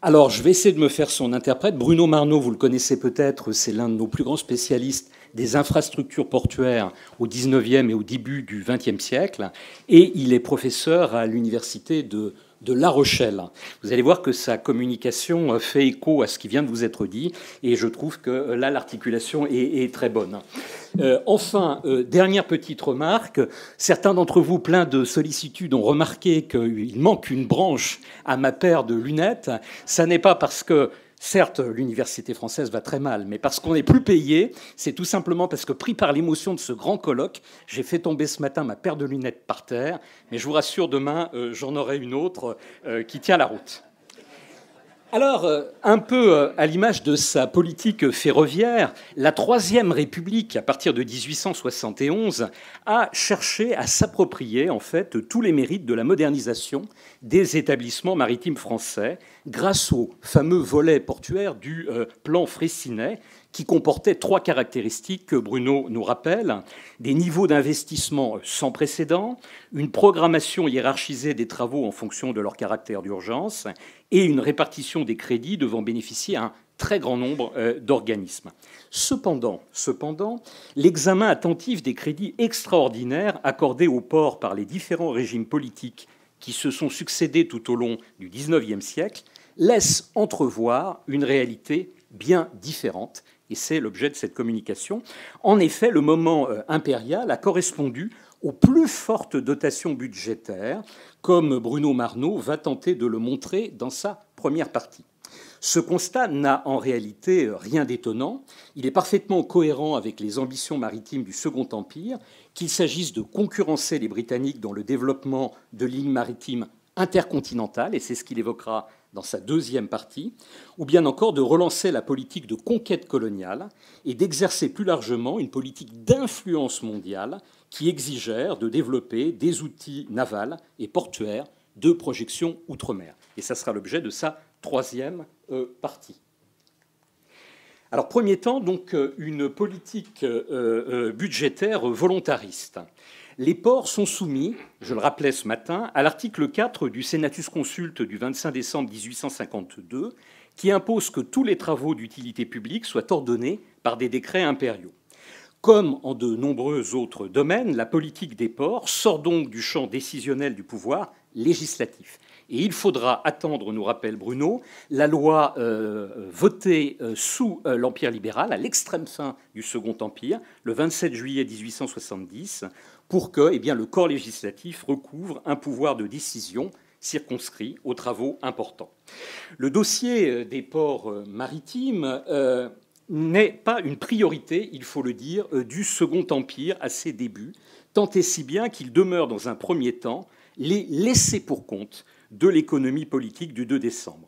Alors, je vais essayer de me faire son interprète. Bruno Marno, vous le connaissez peut-être, c'est l'un de nos plus grands spécialistes des infrastructures portuaires au XIXe et au début du XXe siècle. Et il est professeur à l'université de La Rochelle. Vous allez voir que sa communication fait écho à ce qui vient de vous être dit. Et je trouve que là, l'articulation est très bonne. Enfin, dernière petite remarque, certains d'entre vous, pleins de sollicitude, ont remarqué qu'il manque une branche à ma paire de lunettes. Ça n'est pas parce que, certes, l'université française va très mal, mais parce qu'on n'est plus payé. C'est tout simplement parce que, pris par l'émotion de ce grand colloque, j'ai fait tomber ce matin ma paire de lunettes par terre. Mais je vous rassure, demain, j'en aurai une autre qui tient la route. Alors, un peu à l'image de sa politique ferroviaire, la Troisième République, à partir de 1871, a cherché à s'approprier en fait tous les mérites de la modernisation des établissements maritimes français grâce au fameux volet portuaire du plan Freycinet, qui comportait trois caractéristiques que Bruno nous rappelle: des niveaux d'investissement sans précédent, une programmation hiérarchisée des travaux en fonction de leur caractère d'urgence et une répartition des crédits devant bénéficier à un très grand nombre d'organismes. Cependant, l'examen attentif des crédits extraordinaires accordés aux ports par les différents régimes politiques qui se sont succédés tout au long du XIXe siècle laisse entrevoir une réalité bien différente. Et c'est l'objet de cette communication. En effet, le moment impérial a correspondu aux plus fortes dotations budgétaires, comme Bruno Marno va tenter de le montrer dans sa première partie. Ce constat n'a en réalité rien d'étonnant. Il est parfaitement cohérent avec les ambitions maritimes du Second Empire, qu'il s'agisse de concurrencer les Britanniques dans le développement de lignes maritimes intercontinentales, et c'est ce qu'il évoquera dans sa deuxième partie, ou bien encore de relancer la politique de conquête coloniale et d'exercer plus largement une politique d'influence mondiale qui exigère de développer des outils navals et portuaires de projection outre-mer. Et ça sera l'objet de sa troisième partie. Alors, premier temps, donc, une politique budgétaire volontariste. Les ports sont soumis, je le rappelais ce matin, à l'article 4 du Senatus Consulte du 25 décembre 1852, qui impose que tous les travaux d'utilité publique soient ordonnés par des décrets impériaux. Comme en de nombreux autres domaines, la politique des ports sort donc du champ décisionnel du pouvoir législatif. Et il faudra attendre, nous rappelle Bruno, la loi votée sous l'Empire libéral, à l'extrême fin du Second Empire, le 27 juillet 1870, pour que le corps législatif recouvre un pouvoir de décision circonscrit aux travaux importants. Le dossier des ports maritimes n'est pas une priorité, il faut le dire, du Second Empire à ses débuts, tant et si bien qu'il demeure dans un premier temps les laissés-pour-compte de l'économie politique du 2 décembre.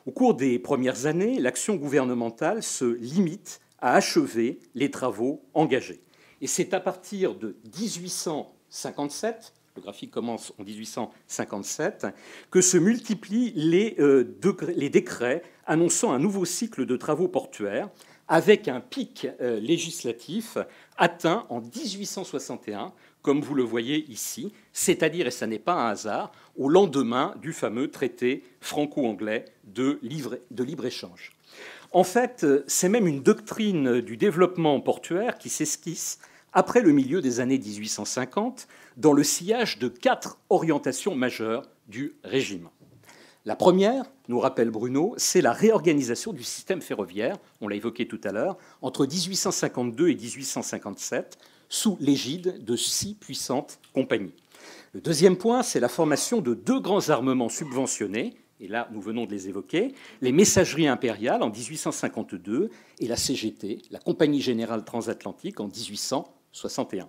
Au cours des premières années, l'action gouvernementale se limite à achever les travaux engagés. Et c'est à partir de 1857, le graphique commence en 1857, que se multiplient les décrets annonçant un nouveau cycle de travaux portuaires, avec un pic législatif atteint en 1861, comme vous le voyez ici, c'est-à-dire, et ça n'est pas un hasard, au lendemain du fameux traité franco-anglais de libre-échange. En fait, c'est même une doctrine du développement portuaire qui s'esquisse après le milieu des années 1850 dans le sillage de 4 orientations majeures du régime. La première, nous rappelle Bruno, c'est la réorganisation du système ferroviaire, on l'a évoqué tout à l'heure, entre 1852 et 1857, sous l'égide de 6 puissantes compagnies. Le deuxième point, c'est la formation de 2 grands armements subventionnés, et là nous venons de les évoquer, les messageries impériales en 1852 et la CGT, la Compagnie générale transatlantique, en 1861.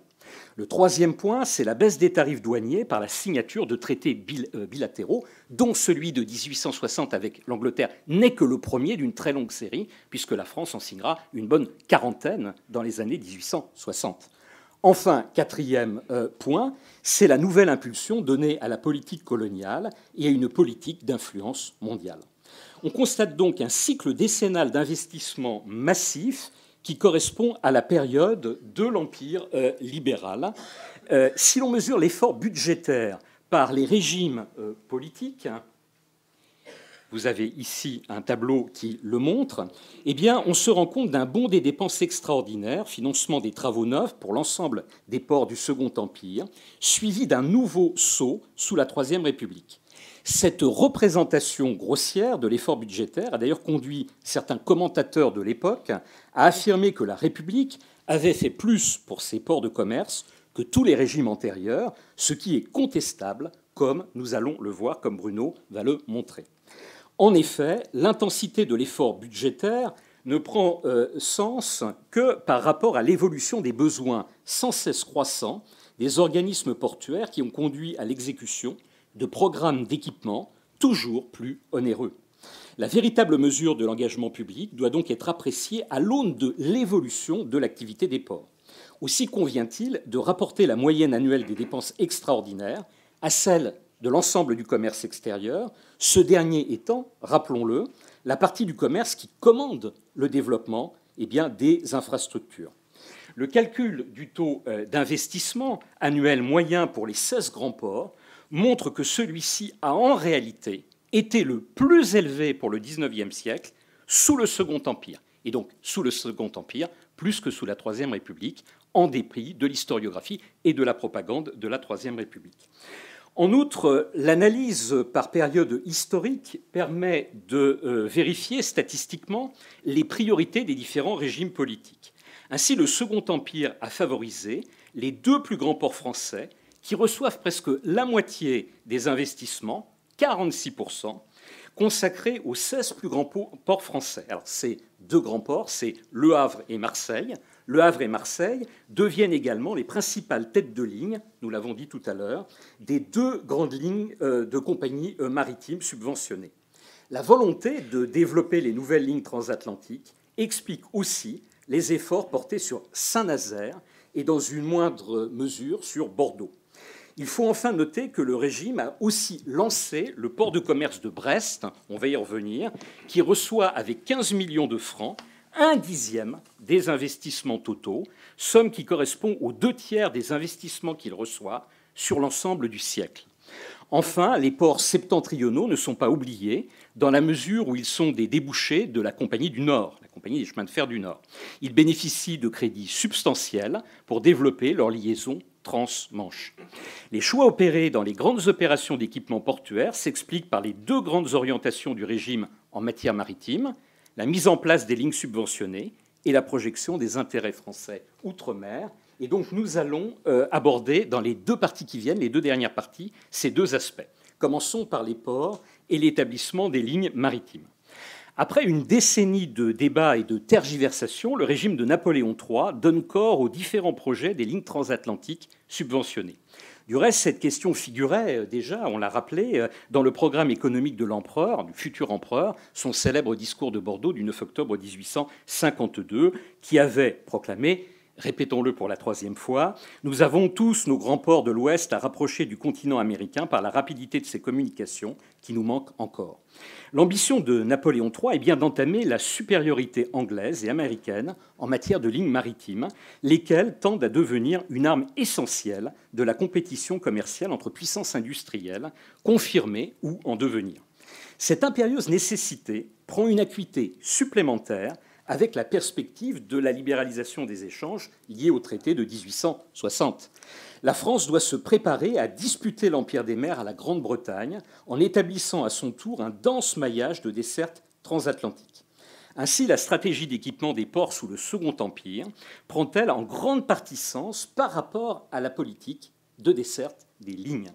Le troisième point, c'est la baisse des tarifs douaniers par la signature de traités bilatéraux, dont celui de 1860 avec l'Angleterre n'est que le premier d'une très longue série, puisque la France en signera une bonne quarantaine dans les années 1860. Enfin, quatrième point, c'est la nouvelle impulsion donnée à la politique coloniale et à une politique d'influence mondiale. On constate donc un cycle décennal d'investissement massif qui correspond à la période de l'Empire libéral. Si l'on mesure l'effort budgétaire par les régimes politiques, vous avez ici un tableau qui le montre, eh bien, on se rend compte d'un bond des dépenses extraordinaires, financement des travaux neufs pour l'ensemble des ports du Second Empire, suivi d'un nouveau saut sous la Troisième République. Cette représentation grossière de l'effort budgétaire a d'ailleurs conduit certains commentateurs de l'époque à affirmer que la République avait fait plus pour ses ports de commerce que tous les régimes antérieurs, ce qui est contestable, comme nous allons le voir, comme Bruno va le montrer. En effet, l'intensité de l'effort budgétaire ne prend sens que par rapport à l'évolution des besoins sans cesse croissants des organismes portuaires qui ont conduit à l'exécution de programmes d'équipement toujours plus onéreux. La véritable mesure de l'engagement public doit donc être appréciée à l'aune de l'évolution de l'activité des ports. Aussi convient-il de rapporter la moyenne annuelle des dépenses extraordinaires à celle de l'ensemble du commerce extérieur, ce dernier étant, rappelons-le, la partie du commerce qui commande le développement des infrastructures. Le calcul du taux d'investissement annuel moyen pour les 16 grands ports montre que celui-ci a en réalité été le plus élevé pour le XIXe siècle sous le Second Empire, et donc sous le Second Empire plus que sous la Troisième République, en dépit de l'historiographie et de la propagande de la Troisième République. En outre, l'analyse par période historique permet de vérifier statistiquement les priorités des différents régimes politiques. Ainsi, le Second Empire a favorisé les deux plus grands ports français qui reçoivent presque la moitié des investissements, 46%, consacrés aux 16 plus grands ports français. Alors, ces deux grands ports, c'est Le Havre et Marseille. Le Havre et Marseille deviennent également les principales têtes de ligne, nous l'avons dit tout à l'heure, des deux grandes lignes de compagnies maritimes subventionnées. La volonté de développer les nouvelles lignes transatlantiques explique aussi les efforts portés sur Saint-Nazaire et dans une moindre mesure sur Bordeaux. Il faut enfin noter que le régime a aussi lancé le port de commerce de Brest, on va y revenir, qui reçoit avec 15 millions de francs un dixième des investissements totaux, somme qui correspond aux 2/3 des investissements qu'il reçoit sur l'ensemble du siècle. Enfin, les ports septentrionaux ne sont pas oubliés, dans la mesure où ils sont des débouchés de la Compagnie du Nord, la Compagnie des chemins de fer du Nord. Ils bénéficient de crédits substantiels pour développer leur liaison trans-Manche. Les choix opérés dans les grandes opérations d'équipement portuaire s'expliquent par les deux grandes orientations du régime en matière maritime, la mise en place des lignes subventionnées et la projection des intérêts français outre-mer. Et donc nous allons aborder dans les deux parties qui viennent, les deux dernières parties, ces deux aspects. Commençons par les ports et l'établissement des lignes maritimes. Après une décennie de débats et de tergiversations, le régime de Napoléon III donne corps aux différents projets des lignes transatlantiques subventionnées. Du reste, cette question figurait déjà, on l'a rappelé, dans le programme économique de l'empereur, du futur empereur, son célèbre discours de Bordeaux du 9 octobre 1852, qui avait proclamé, répétons-le pour la troisième fois, « Nous avons tous nos grands ports de l'Ouest à rapprocher du continent américain par la rapidité de ses communications qui nous manque encore. » L'ambition de Napoléon III est bien d'entamer la supériorité anglaise et américaine en matière de lignes maritimes, lesquelles tendent à devenir une arme essentielle de la compétition commerciale entre puissances industrielles, confirmées ou en devenir. Cette impérieuse nécessité prend une acuité supplémentaire avec la perspective de la libéralisation des échanges liés au traité de 1860. La France doit se préparer à disputer l'empire des mers à la Grande-Bretagne en établissant à son tour un dense maillage de dessertes transatlantiques. Ainsi, la stratégie d'équipement des ports sous le Second Empire prend-elle en grande partie sens par rapport à la politique de desserte des lignes.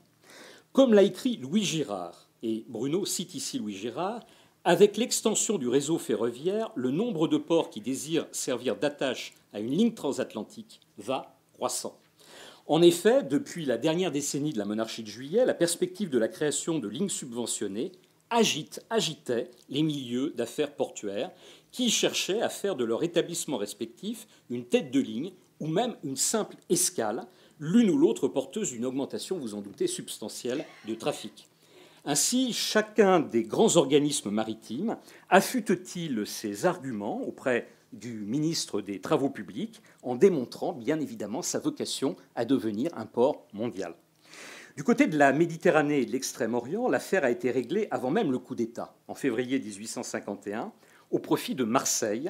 Comme l'a écrit Louis Girard, et Bruno cite ici Louis Girard, avec l'extension du réseau ferroviaire, le nombre de ports qui désirent servir d'attache à une ligne transatlantique va croissant. En effet, depuis la dernière décennie de la monarchie de Juillet, la perspective de la création de lignes subventionnées agitait les milieux d'affaires portuaires qui cherchaient à faire de leur établissement respectif une tête de ligne ou même une simple escale, l'une ou l'autre porteuse d'une augmentation, vous en doutez, substantielle de trafic. Ainsi, chacun des grands organismes maritimes affûte-t-il ses arguments auprès du ministre des Travaux publics en démontrant bien évidemment sa vocation à devenir un port mondial. Du côté de la Méditerranée et de l'Extrême-Orient, l'affaire a été réglée avant même le coup d'État, en février 1851, au profit de Marseille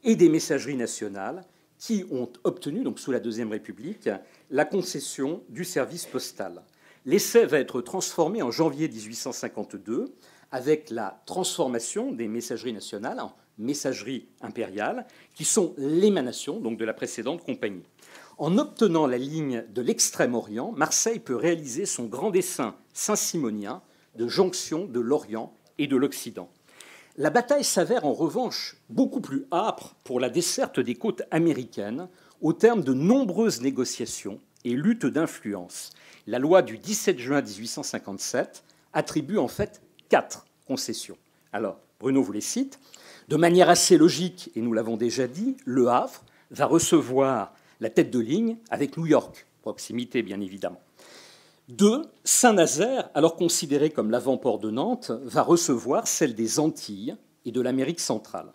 et des messageries nationales qui ont obtenu, donc sous la Deuxième République, la concession du service postal. L'essai va être transformé en janvier 1852 avec la transformation des messageries nationales en messageries impériales, qui sont l'émanation donc de la précédente compagnie. En obtenant la ligne de l'Extrême-Orient, Marseille peut réaliser son grand dessein saint-simonien de jonction de l'Orient et de l'Occident. La bataille s'avère en revanche beaucoup plus âpre pour la desserte des côtes américaines au terme de nombreuses négociations et luttes d'influence. La loi du 17 juin 1857 attribue en fait 4 concessions. Alors, Bruno vous les cite. De manière assez logique, et nous l'avons déjà dit, Le Havre va recevoir la tête de ligne avec New York, proximité bien évidemment. 2, Saint-Nazaire, alors considéré comme l'avant-port de Nantes, va recevoir celle des Antilles et de l'Amérique centrale.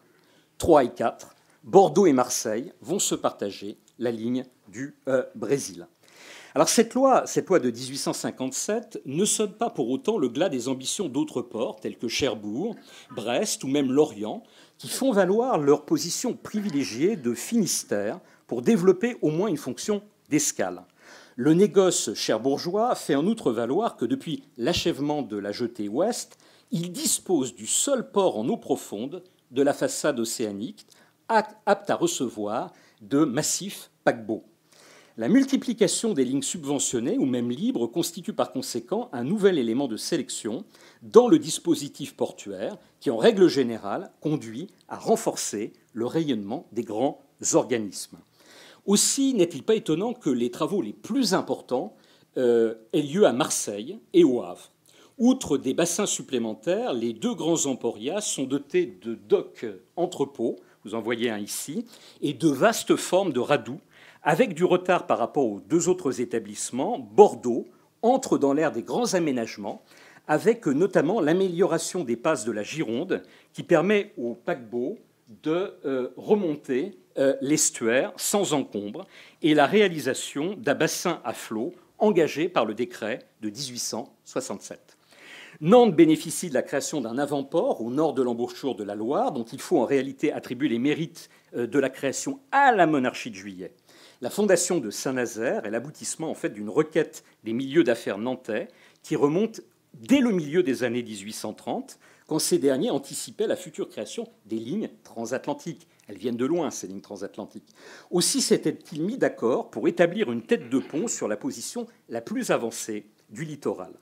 3 et 4, Bordeaux et Marseille vont se partager la ligne du Brésil. Alors cette loi de 1857 ne sonne pas pour autant le glas des ambitions d'autres ports, tels que Cherbourg, Brest ou même Lorient, qui font valoir leur position privilégiée de Finistère pour développer au moins une fonction d'escale. Le négoce cherbourgeois fait en outre valoir que depuis l'achèvement de la jetée ouest, il dispose du seul port en eau profonde de la façade océanique, apte à recevoir de massifs paquebots. La multiplication des lignes subventionnées ou même libres constitue par conséquent un nouvel élément de sélection dans le dispositif portuaire qui, en règle générale, conduit à renforcer le rayonnement des grands organismes. Aussi n'est-il pas étonnant que les travaux les plus importants aient lieu à Marseille et au Havre. Outre des bassins supplémentaires, les 2 grands emporias sont dotés de docks entrepôts, vous en voyez un ici, et de vastes formes de radous. Avec du retard par rapport aux 2 autres établissements, Bordeaux entre dans l'ère des grands aménagements, avec notamment l'amélioration des passes de la Gironde, qui permet aux paquebots de remonter l'estuaire sans encombre, et la réalisation d'un bassin à flot engagé par le décret de 1867. Nantes bénéficie de la création d'un avant-port au nord de l'embouchure de la Loire, dont il faut en réalité attribuer les mérites de la création à la monarchie de Juillet. La fondation de Saint-Nazaire est l'aboutissement en fait d'une requête des milieux d'affaires nantais qui remonte dès le milieu des années 1830, quand ces derniers anticipaient la future création des lignes transatlantiques. Elles viennent de loin, ces lignes transatlantiques. Aussi s'étaient-ils mis d'accord pour établir une tête de pont sur la position la plus avancée du littoral.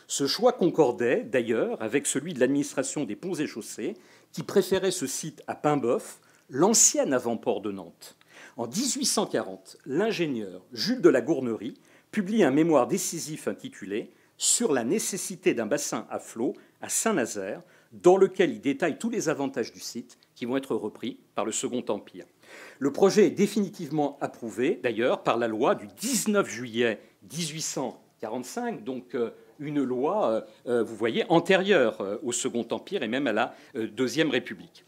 Ce choix concordait d'ailleurs avec celui de l'administration des ponts et chaussées, qui préférait ce site à Paimboeuf, l'ancien avant-port de Nantes. En 1840, l'ingénieur Jules de la Gournerie publie un mémoire décisif intitulé « Sur la nécessité d'un bassin à flot à Saint-Nazaire », dans lequel il détaille tous les avantages du site qui vont être repris par le Second Empire. Le projet est définitivement approuvé, d'ailleurs, par la loi du 19 juillet 1845, donc une loi, vous voyez, antérieure au Second Empire et même à la Deuxième République.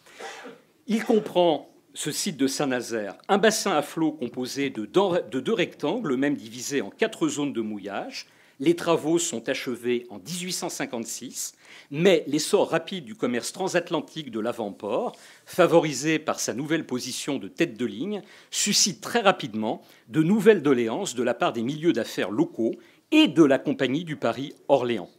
Il comprend, ce site de Saint-Nazaire, un bassin à flot composé de 2 rectangles, même divisés en 4 zones de mouillage. Les travaux sont achevés en 1856, mais l'essor rapide du commerce transatlantique de l'avant-port, favorisé par sa nouvelle position de tête de ligne, suscite très rapidement de nouvelles doléances de la part des milieux d'affaires locaux et de la Compagnie du Paris-Orléans.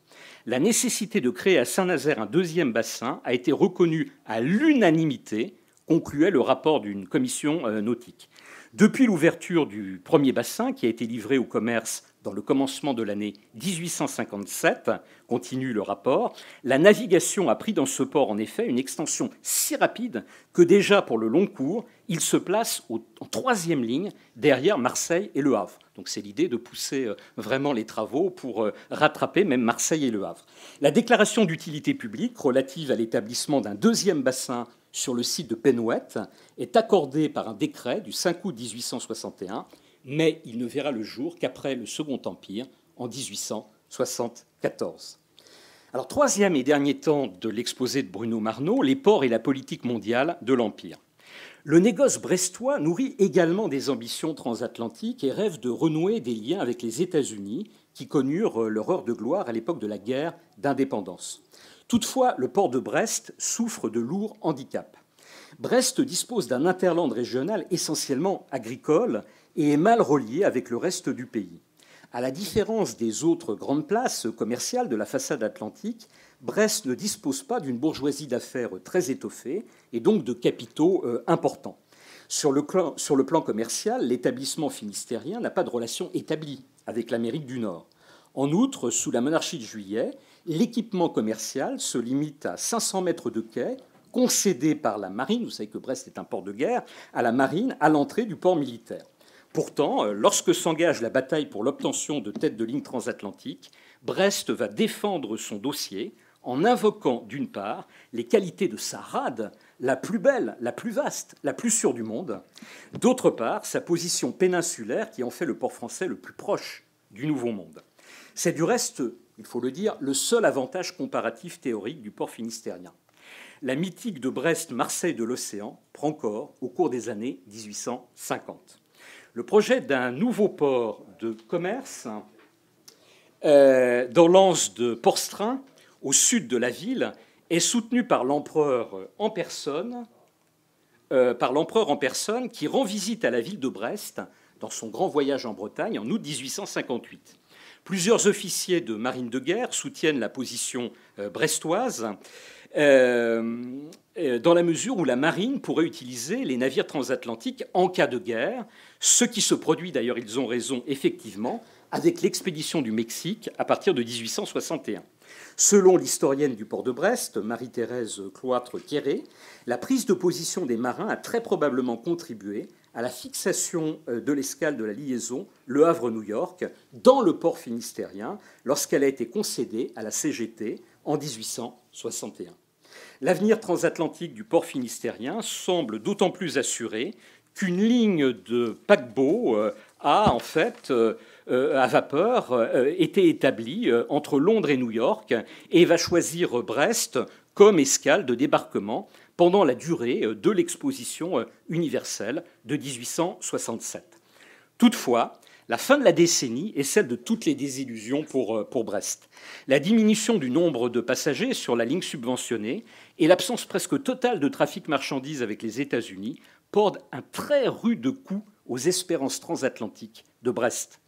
La nécessité de créer à Saint-Nazaire un 2e bassin a été reconnue à l'unanimité, concluait le rapport d'une commission nautique. Depuis l'ouverture du 1er bassin, qui a été livré au commerce dans le commencement de l'année 1857, continue le rapport, la navigation a pris dans ce port en effet une extension si rapide que déjà pour le long cours, il se place en 3e ligne derrière Marseille et Le Havre. Donc c'est l'idée de pousser vraiment les travaux pour rattraper même Marseille et Le Havre. La déclaration d'utilité publique relative à l'établissement d'un 2e bassin sur le site de Penouette est accordée par un décret du 5 août 1861, mais il ne verra le jour qu'après le Second Empire, en 1874. Alors, 3e et dernier temps de l'exposé de Bruno Marno, les ports et la politique mondiale de l'Empire. Le négoce brestois nourrit également des ambitions transatlantiques et rêve de renouer des liens avec les États-Unis, qui connurent leur heure de gloire à l'époque de la guerre d'indépendance. Toutefois, le port de Brest souffre de lourds handicaps. Brest dispose d'un hinterland régional essentiellement agricole et est mal relié avec le reste du pays. À la différence des autres grandes places commerciales de la façade atlantique, Brest ne dispose pas d'une bourgeoisie d'affaires très étoffée et donc de capitaux importants. Sur le plan commercial, l'établissement finistérien n'a pas de relation établie avec l'Amérique du Nord. En outre, sous la monarchie de Juillet, l'équipement commercial se limite à 500 mètres de quai concédés par la marine, vous savez que Brest est un port de guerre, à la marine à l'entrée du port militaire. Pourtant, lorsque s'engage la bataille pour l'obtention de têtes de ligne transatlantiques, Brest va défendre son dossier en invoquant, d'une part, les qualités de sa rade, la plus belle, la plus vaste, la plus sûre du monde, d'autre part, sa position péninsulaire qui en fait le port français le plus proche du Nouveau Monde. C'est du reste, il faut le dire, le seul avantage comparatif théorique du port finistérien. La mythique de Brest-Marseille de l'océan prend corps au cours des années 1850. Le projet d'un nouveau port de commerce dans l'anse de Porstrin, au sud de la ville, est soutenu par l'empereur en personne, qui rend visite à la ville de Brest dans son grand voyage en Bretagne en août 1858. Plusieurs officiers de marine de guerre soutiennent la position brestoise, dans la mesure où la marine pourrait utiliser les navires transatlantiques en cas de guerre, ce qui se produit d'ailleurs, ils ont raison, effectivement, avec l'expédition du Mexique à partir de 1861. Selon l'historienne du port de Brest, Marie-Thérèse Cloître-Quéré, la prise de position des marins a très probablement contribué à la fixation de l'escale de la liaison Le Havre-New York dans le port finistérien lorsqu'elle a été concédée à la CGT en 1861. L'avenir transatlantique du port finistérien semble d'autant plus assuré qu'une ligne de paquebots a en fait à vapeur été établie entre Londres et New York et va choisir Brest comme escale de débarquement pendant la durée de l'exposition universelle de 1867. Toutefois, la fin de la décennie est celle de toutes les désillusions pour Brest. La diminution du nombre de passagers sur la ligne subventionnée et l'absence presque totale de trafic marchandises avec les États-Unis portent un très rude coup aux espérances transatlantiques de Brest.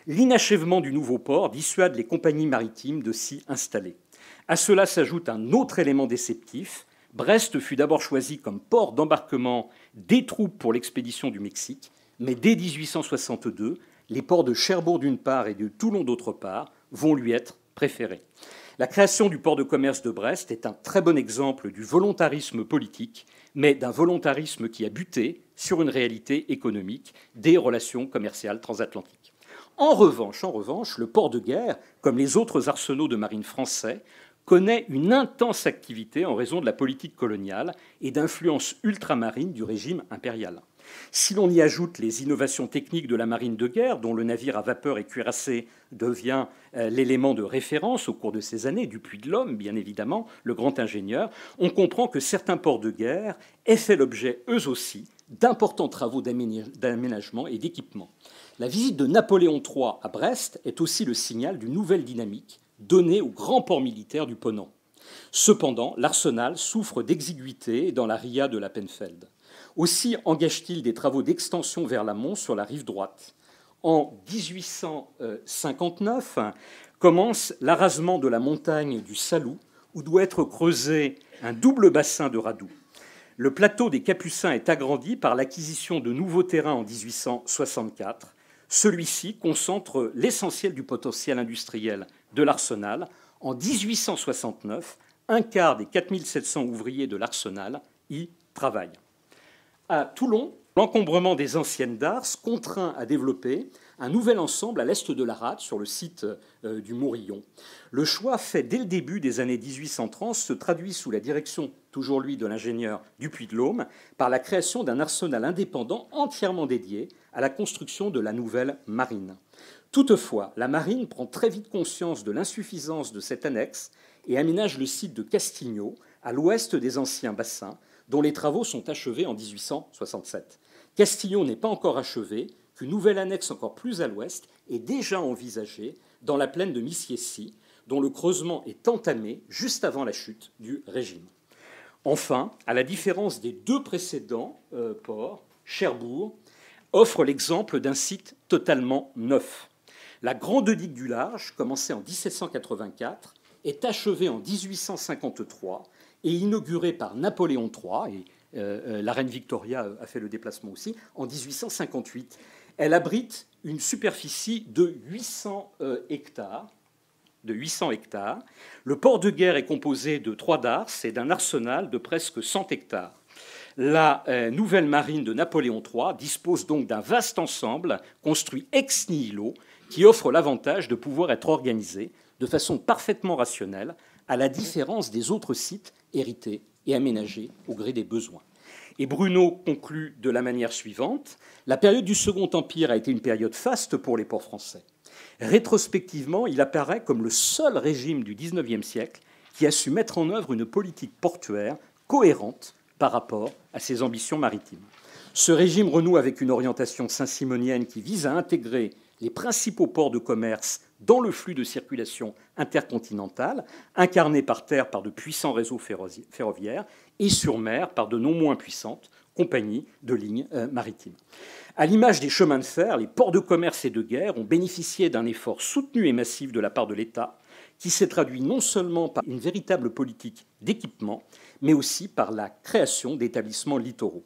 L'inachèvement du nouveau port dissuade les compagnies maritimes de s'y installer. À cela s'ajoute un autre élément déceptif. Brest fut d'abord choisi comme port d'embarquement des troupes pour l'expédition du Mexique, mais dès 1862, les ports de Cherbourg d'une part et de Toulon d'autre part vont lui être préférés. La création du port de commerce de Brest est un très bon exemple du volontarisme politique, mais d'un volontarisme qui a buté sur une réalité économique des relations commerciales transatlantiques. En revanche, le port de guerre, comme les autres arsenaux de marine français, connaît une intense activité en raison de la politique coloniale et d'influence ultramarine du régime impérial. Si l'on y ajoute les innovations techniques de la marine de guerre, dont le navire à vapeur et cuirassé devient l'élément de référence au cours de ces années, du Puy de l'Homme, bien évidemment, le grand ingénieur, on comprend que certains ports de guerre aient fait l'objet, eux aussi, d'importants travaux d'aménagement et d'équipement. La visite de Napoléon III à Brest est aussi le signal d'une nouvelle dynamique donnée au grand port militaire du Ponant. Cependant, l'arsenal souffre d'exiguïté dans la ria de la Penfeld. Aussi engage-t-il des travaux d'extension vers l'amont sur la rive droite. En 1859 commence l'arasement de la montagne du Salou, où doit être creusé un double bassin de Radoux. Le plateau des Capucins est agrandi par l'acquisition de nouveaux terrains en 1864. Celui-ci concentre l'essentiel du potentiel industriel de l'arsenal. En 1869, un quart des 4700 ouvriers de l'arsenal y travaillent. À Toulon, l'encombrement des anciennes darses contraint à développer un nouvel ensemble à l'est de la rade, sur le site du Mourillon. Le choix fait dès le début des années 1830 se traduit sous la direction, toujours lui, de l'ingénieur du Puy de l'Aume, par la création d'un arsenal indépendant entièrement dédié à la construction de la nouvelle marine. Toutefois, la marine prend très vite conscience de l'insuffisance de cette annexe et aménage le site de Castigno, à l'ouest des anciens bassins, dont les travaux sont achevés en 1867. Castillon n'est pas encore achevé, qu'une nouvelle annexe encore plus à l'ouest est déjà envisagée dans la plaine de Missiessy, dont le creusement est entamé juste avant la chute du régime. Enfin, à la différence des deux précédents ports, Cherbourg offre l'exemple d'un site totalement neuf. La Grande Digue du Large, commencée en 1784, est achevée en 1853 et inaugurée par Napoléon III, et la reine Victoria a fait le déplacement aussi, en 1858. Elle abrite une superficie de 800 hectares. Le port de guerre est composé de 3 darses et d'un arsenal de presque 100 hectares. La nouvelle marine de Napoléon III dispose donc d'un vaste ensemble construit ex nihilo qui offre l'avantage de pouvoir être organisé de façon parfaitement rationnelle, à la différence des autres sites hérités et aménagés au gré des besoins. Et Bruno conclut de la manière suivante: la période du Second Empire a été une période faste pour les ports français. Rétrospectivement, il apparaît comme le seul régime du XIXe siècle qui a su mettre en œuvre une politique portuaire cohérente par rapport à ses ambitions maritimes. Ce régime renoue avec une orientation saint-simonienne qui vise à intégrer les principaux ports de commerce dans le flux de circulation intercontinentale, incarné par terre par de puissants réseaux ferroviaires et sur mer par de non moins puissantes compagnies de lignes maritimes. À l'image des chemins de fer, les ports de commerce et de guerre ont bénéficié d'un effort soutenu et massif de la part de l'État, qui s'est traduit non seulement par une véritable politique d'équipement, mais aussi par la création d'établissements littoraux.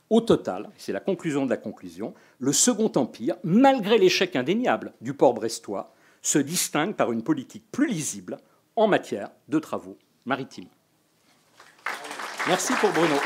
Au total, c'est la conclusion de la conclusion, le Second Empire, malgré l'échec indéniable du port brestois, se distingue par une politique plus lisible en matière de travaux maritimes. Merci pour Bruno.